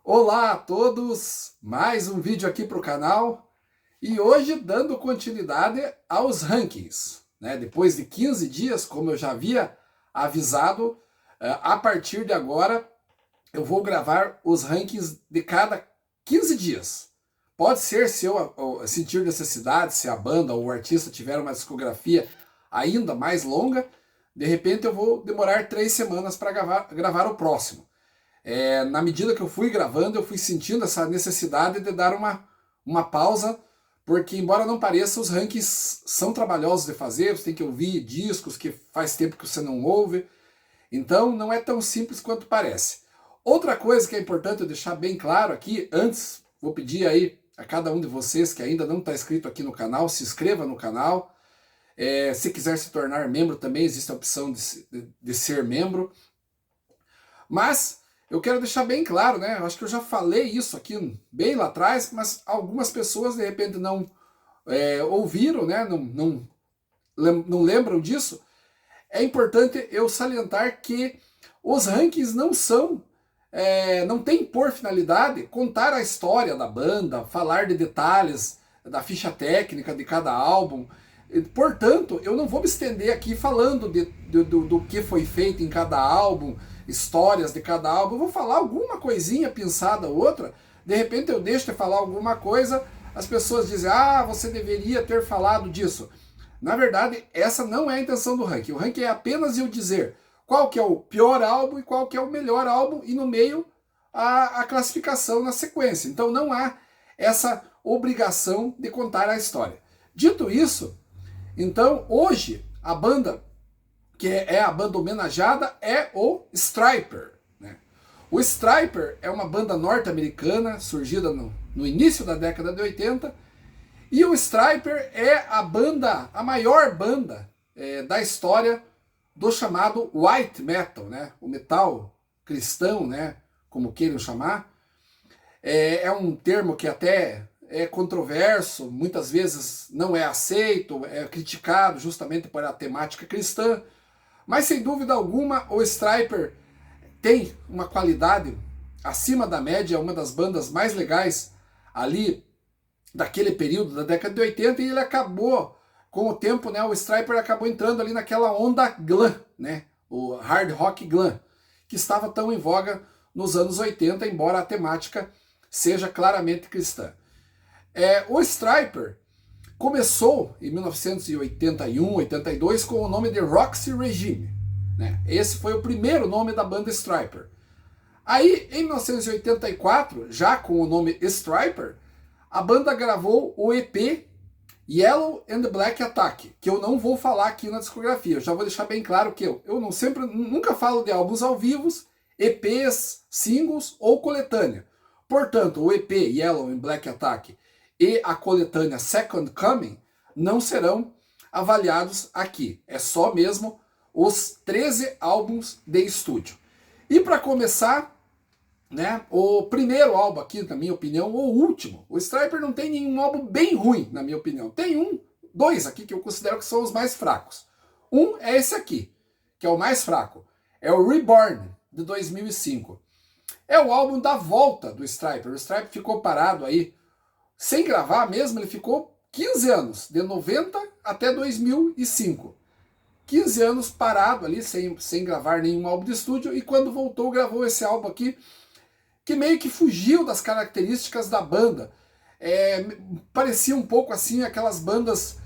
Olá a todos, mais um vídeo aqui para o canal e hoje dando continuidade aos rankings, né? Depois de 15 dias, como eu já havia avisado, a partir de agora eu vou gravar os rankings de cada 15 dias. Pode ser se eu sentir necessidade, se a banda ou o artista tiver uma discografia ainda mais longa, de repente eu vou demorar 3 semanas para gravar o próximo. Na medida que eu fui gravando, eu fui sentindo essa necessidade de dar uma pausa, porque embora não pareça, os rankings são trabalhosos de fazer, você tem que ouvir discos que faz tempo que você não ouve, então não é tão simples quanto parece. Outra coisa que é importante eu deixar bem claro aqui, antes, vou pedir aí a cada um de vocês que ainda não está inscrito aqui no canal, se inscreva no canal. Se quiser se tornar membro também existe a opção de ser membro. Mas eu quero deixar bem claro, né? Eu acho que eu já falei isso aqui bem lá atrás, mas algumas pessoas de repente não ouviram, né? Não lembram disso. É importante eu salientar que os rankings não tem por finalidade contar a história da banda, falar de detalhes da ficha técnica de cada álbum. Portanto, eu não vou me estender aqui falando do que foi feito em cada álbum, histórias de cada álbum. Eu vou falar alguma coisinha pinçada ou outra. De repente eu deixo de falar alguma coisa, as pessoas dizem, você deveria ter falado disso. Na verdade, essa não é a intenção do ranking. O ranking é apenas eu dizer qual que é o pior álbum e qual que é o melhor álbum, e no meio a classificação na sequência. Então não há essa obrigação de contar a história. Dito isso, então hoje a banda que é a banda homenageada é o Stryper, né? O Stryper é uma banda norte-americana surgida no início da década de 80, e o Stryper é a maior banda da história do chamado white metal, né? O metal cristão, né? Como queiram chamar. É um termo que até é controverso, muitas vezes não é aceito, é criticado justamente por a temática cristã, mas sem dúvida alguma o Stryper tem uma qualidade acima da média, é uma das bandas mais legais ali daquele período da década de 80, e ele acabou, com o tempo, né, o Stryper acabou entrando ali naquela onda glam, né, o hard rock glam, que estava tão em voga nos anos 80, embora a temática seja claramente cristã. O Stryper começou em 1981, 82 com o nome de Roxy Regime, né? Esse foi o primeiro nome da banda Stryper. Aí, em 1984, já com o nome Stryper, a banda gravou o EP Yellow and Black Attack, que eu não vou falar aqui na discografia. Eu já vou deixar bem claro que eu nunca falo de álbuns ao vivo, EPs, singles ou coletânea. Portanto, o EP Yellow and Black Attack e a coletânea Second Coming não serão avaliados aqui. É só mesmo os 13 álbuns de estúdio. E para começar, né, o primeiro álbum aqui, na minha opinião, o último. O Stryper não tem nenhum álbum bem ruim, na minha opinião. Tem dois aqui que eu considero que são os mais fracos. Um é esse aqui, que é o mais fraco. É o Reborn, de 2005. É o álbum da volta do Stryper. O Stryper ficou parado aí sem gravar mesmo, ele ficou 15 anos, de 90 até 2005. 15 anos parado ali, sem gravar nenhum álbum de estúdio, e quando voltou, gravou esse álbum aqui, que meio que fugiu das características da banda. Parecia um pouco assim, aquelas bandas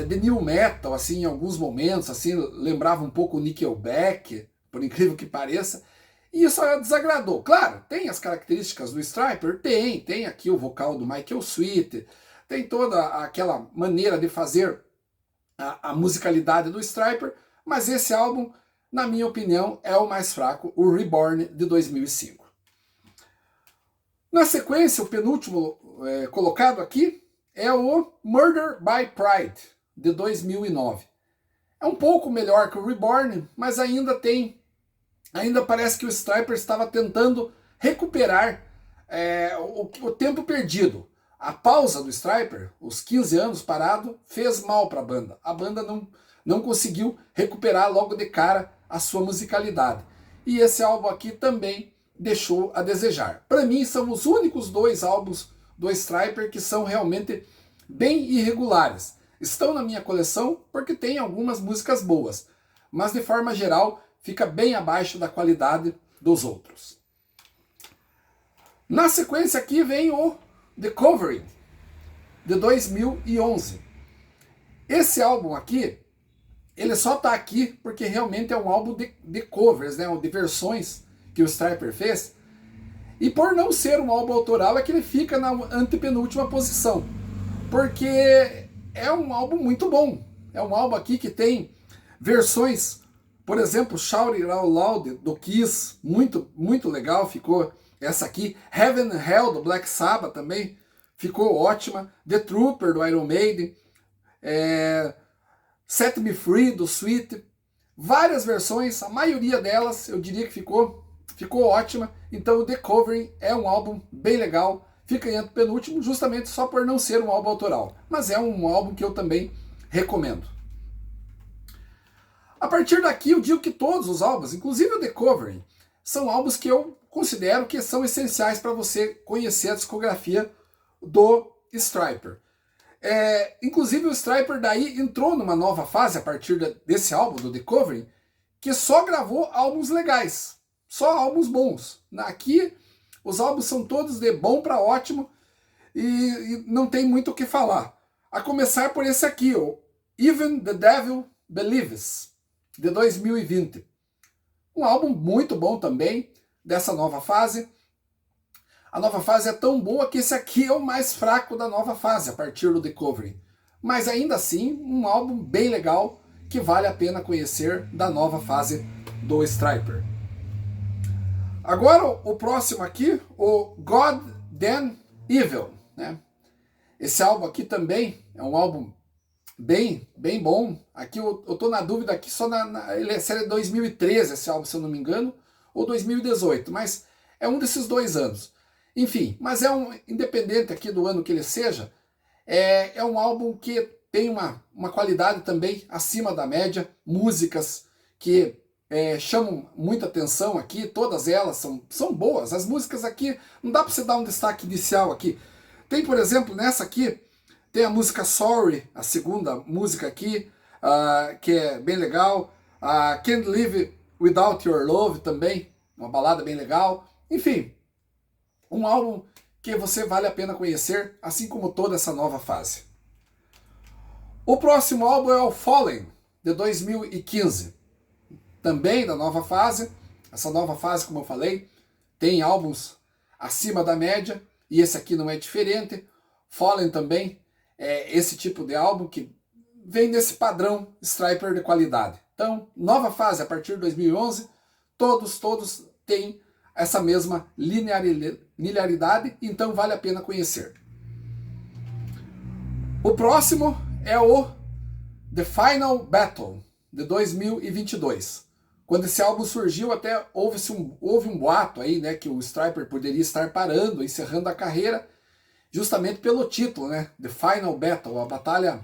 de new metal, assim, em alguns momentos, assim, lembrava um pouco o Nickelback, por incrível que pareça. E isso desagradou. Claro, tem as características do Stryper, tem aqui o vocal do Michael Sweet, tem toda aquela maneira de fazer a musicalidade do Stryper, mas esse álbum, na minha opinião, é o mais fraco, o Reborn, de 2005. Na sequência, o penúltimo colocado aqui é o Murder by Pride, de 2009. É um pouco melhor que o Reborn, mas ainda parece que o Stryper estava tentando recuperar o tempo perdido. A pausa do Stryper, os 15 anos parado, fez mal para a banda. A banda não conseguiu recuperar logo de cara a sua musicalidade. E esse álbum aqui também deixou a desejar. Para mim, são os únicos dois álbuns do Stryper que são realmente bem irregulares. Estão na minha coleção porque tem algumas músicas boas, mas de forma geral fica bem abaixo da qualidade dos outros. Na sequência aqui vem o The Covering, de 2011. Esse álbum aqui, ele só está aqui porque realmente é um álbum de covers, né, de versões que o Stryper fez. E por não ser um álbum autoral é que ele fica na antepenúltima posição. Porque é um álbum muito bom. É um álbum aqui que tem versões, por exemplo, Shout It Out Loud do Kiss, muito legal, ficou essa aqui. Heaven and Hell do Black Sabbath também ficou ótima. The Trooper do Iron Maiden. Set Me Free do Sweet. Várias versões, a maioria delas eu diria que ficou ótima. Então o The Covering é um álbum bem legal, fica em penúltimo justamente só por não ser um álbum autoral, mas é um álbum que eu também recomendo. A partir daqui eu digo que todos os álbuns, inclusive o The Covering, são álbuns que eu considero que são essenciais para você conhecer a discografia do Stryper. Inclusive o Stryper daí entrou numa nova fase a partir desse álbum, do The Covering, que só gravou álbuns legais, só álbuns bons. Aqui os álbuns são todos de bom para ótimo e não tem muito o que falar. A começar por esse aqui, o Even the Devil Believes, de 2020. Um álbum muito bom também, dessa nova fase. A nova fase é tão boa que esse aqui é o mais fraco da nova fase, a partir do The Covering. Mas ainda assim, um álbum bem legal, que vale a pena conhecer da nova fase do Stryper. Agora, o próximo aqui, o God Then Evil, né? Esse álbum aqui também é um álbum bem bom. Aqui eu tô na dúvida aqui, só ele é 2013 esse álbum, se eu não me engano, ou 2018, mas é um desses 2 anos. Enfim, mas independente aqui do ano que ele seja, é um álbum que tem uma qualidade também acima da média, músicas que chamam muita atenção aqui, todas elas são boas. As músicas aqui, não dá para você dar um destaque inicial aqui. Tem, por exemplo, nessa aqui, tem a música Sorry, a segunda música aqui, que é bem legal. Can't Live Without Your Love também, uma balada bem legal. Enfim, um álbum que você vale a pena conhecer, assim como toda essa nova fase. O próximo álbum é o Fallen, de 2015. Também da nova fase. Essa nova fase, como eu falei, tem álbuns acima da média, e esse aqui não é diferente. Fallen também é esse tipo de álbum que vem nesse padrão Stryper de qualidade. Então, nova fase a partir de 2011, todos têm essa mesma linearidade, então vale a pena conhecer. O próximo é o The Final Battle, de 2022. Quando esse álbum surgiu, até houve um boato aí, né, que o Stryper poderia estar parando, encerrando a carreira, justamente pelo título, né, The Final Battle, a batalha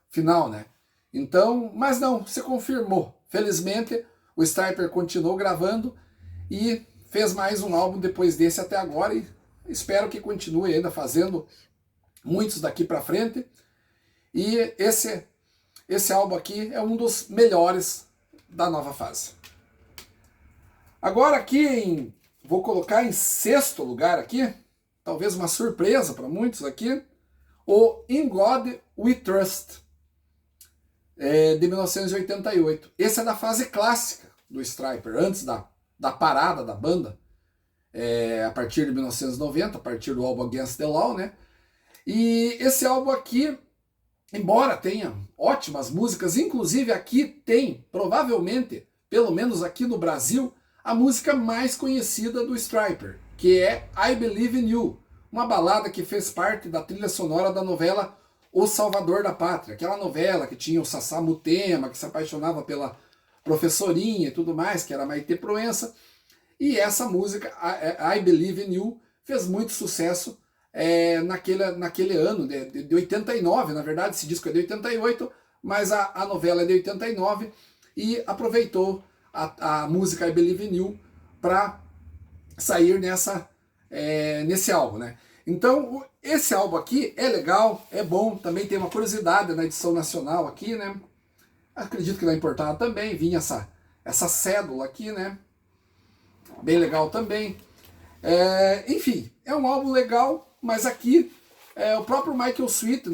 final, né. Então, mas não, se confirmou. Felizmente, o Stryper continuou gravando e fez mais um álbum depois desse até agora, e espero que continue ainda fazendo muitos daqui para frente. E esse álbum aqui é um dos melhores da nova fase. Agora aqui, vou colocar em 6º lugar aqui, talvez uma surpresa para muitos aqui, o In God We Trust, de 1988. Esse é da fase clássica do Stryper, antes da parada da banda, a partir de 1990, a partir do álbum Against the Law, né? E esse álbum aqui, embora tenha ótimas músicas, inclusive aqui tem, provavelmente, pelo menos aqui no Brasil, a música mais conhecida do Stryper, que é I Believe in You, uma balada que fez parte da trilha sonora da novela O Salvador da Pátria, aquela novela que tinha o Sassá Mutema, que se apaixonava pela professorinha e tudo mais, que era Maitê Proença, e essa música, I Believe in You, fez muito sucesso naquele ano, de 89, na verdade esse disco é de 88, mas a novela é de 89, e aproveitou a música I Believe in You para sair nesse álbum, né? Então, esse álbum aqui é legal, é bom, também tem uma curiosidade na edição nacional aqui, né? Acredito que na importada também vinha essa cédula aqui, né? Bem legal também. Enfim, é um álbum legal, mas aqui o próprio Michael Sweet,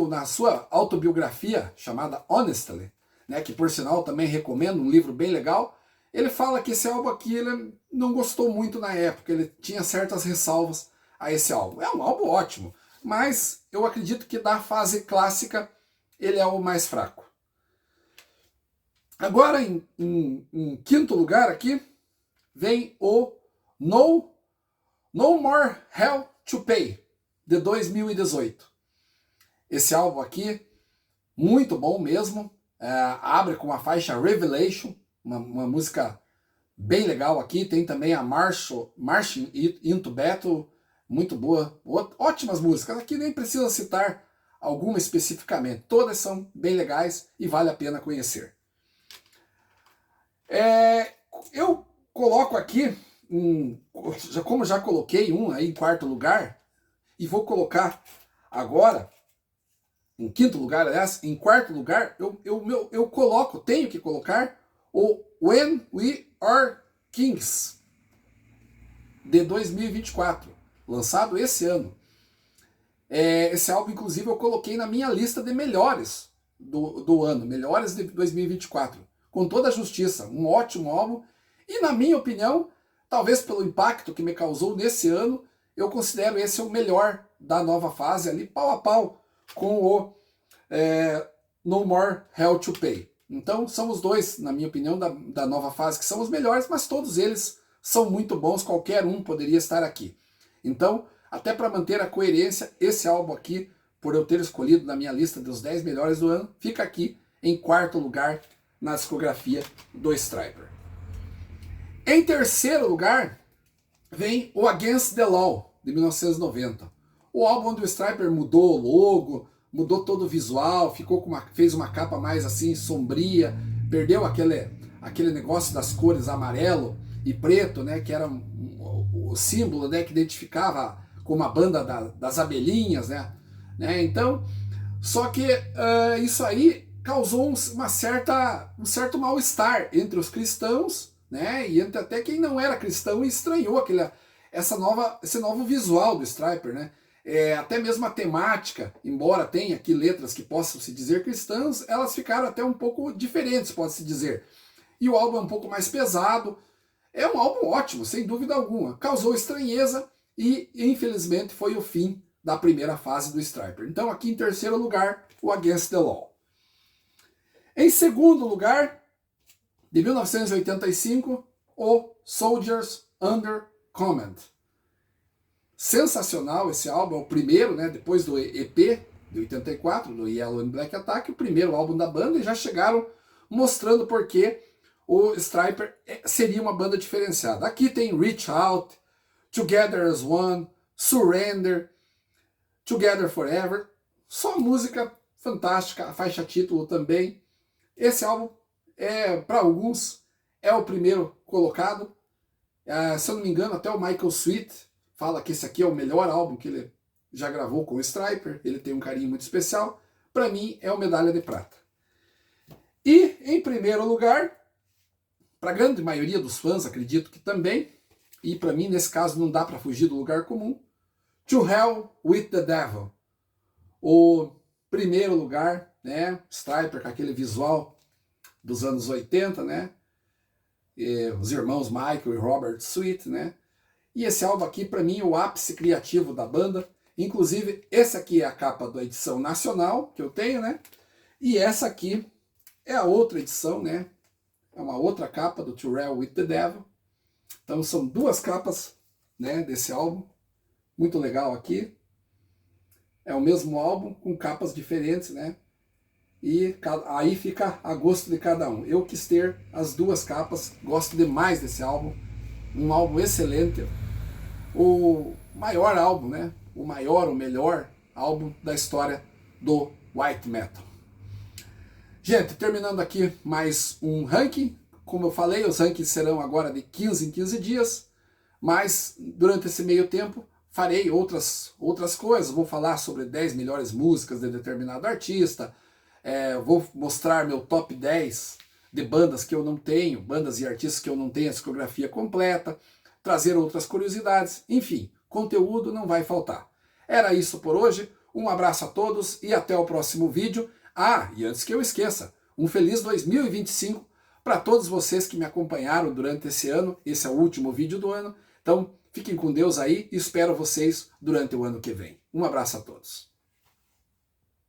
na sua autobiografia chamada Honestly, né, que por sinal também recomendo, um livro bem legal, ele fala que esse álbum aqui ele não gostou muito na época, ele tinha certas ressalvas a esse álbum. É um álbum ótimo, mas eu acredito que da fase clássica ele é o mais fraco. Agora, em quinto lugar aqui, vem o No More Hell to Pay, de 2018. Esse álbum aqui, muito bom mesmo, abre com a faixa Revelation, uma música bem legal aqui, tem também a Marching Into Battle, muito boa, ótimas músicas, aqui nem precisa citar alguma especificamente, todas são bem legais e vale a pena conhecer. Eu coloco aqui, como já coloquei um aí em quarto lugar, e vou colocar agora, em quinto lugar, aliás, em quarto lugar, eu tenho que colocar o When We Are Kings, de 2024, lançado esse ano. Esse álbum, inclusive, eu coloquei na minha lista de melhores do ano, melhores de 2024, com toda a justiça, um ótimo álbum, e na minha opinião, talvez pelo impacto que me causou nesse ano, eu considero esse o melhor da nova fase, ali pau a pau com o No More Hell to Pay. Então são os dois, na minha opinião, da nova fase que são os melhores, mas todos eles são muito bons, qualquer um poderia estar aqui. Então, até para manter a coerência, esse álbum aqui, por eu ter escolhido na minha lista dos 10 melhores do ano, fica aqui em quarto lugar na discografia do Stryper. Em terceiro lugar, vem o Against the Law, de 1990. O álbum onde o Stryper mudou o logo, mudou todo o visual, fez uma capa mais assim, sombria, perdeu aquele negócio das cores amarelo e preto, né, que era o símbolo, né, que identificava como a banda das abelhinhas, né? Então, só que isso aí causou um certo mal-estar entre os cristãos, né, e entre até quem não era cristão e estranhou esse novo visual do Stryper, né? Até mesmo a temática, embora tenha aqui letras que possam se dizer cristãs, elas ficaram até um pouco diferentes, pode-se dizer. E o álbum é um pouco mais pesado. É um álbum ótimo, sem dúvida alguma. Causou estranheza e, infelizmente, foi o fim da primeira fase do Stryper. Então, aqui em terceiro lugar, o Against the Law. Em segundo lugar, de 1985, o Soldiers Under Command. Sensacional esse álbum, é o primeiro, né, depois do EP de 84, do Yellow and Black Attack, o primeiro álbum da banda, e já chegaram mostrando por que o Stryper seria uma banda diferenciada. Aqui tem Reach Out, Together as One, Surrender, Together Forever, só música fantástica, a faixa título também. Esse álbum, para alguns, é o primeiro colocado. Se eu não me engano, até o Michael Sweet fala que esse aqui é o melhor álbum que ele já gravou com o Stryper, ele tem um carinho muito especial. Para mim, é o Medalha de Prata. E, em primeiro lugar, para a grande maioria dos fãs, acredito que também, e para mim, nesse caso, não dá para fugir do lugar comum, To Hell with the Devil. O primeiro lugar, né, Stryper com aquele visual dos anos 80, né, os irmãos Michael e Robert Sweet, né, e esse álbum aqui, para mim, é o ápice criativo da banda. Inclusive, esse aqui é a capa da edição nacional que eu tenho, né? E essa aqui é a outra edição, né? É uma outra capa do To Hell with the Devil. Então, são duas capas, né, desse álbum. Muito legal aqui. É o mesmo álbum com capas diferentes, né? E aí fica a gosto de cada um. Eu quis ter as duas capas. Gosto demais desse álbum. Um álbum excelente. O maior álbum, né? O melhor álbum da história do White Metal. Gente, terminando aqui mais um ranking. Como eu falei, os rankings serão agora de 15 em 15 dias. Mas durante esse meio tempo farei outras coisas, vou falar sobre 10 melhores músicas de determinado artista, vou mostrar meu top 10 de bandas que eu não tenho, bandas e artistas que eu não tenho a discografia completa, trazer outras curiosidades, enfim, conteúdo não vai faltar. Era isso por hoje, um abraço a todos e até o próximo vídeo. Ah, e antes que eu esqueça, um feliz 2025 para todos vocês que me acompanharam durante esse ano, esse é o último vídeo do ano, então fiquem com Deus aí e espero vocês durante o ano que vem. Um abraço a todos.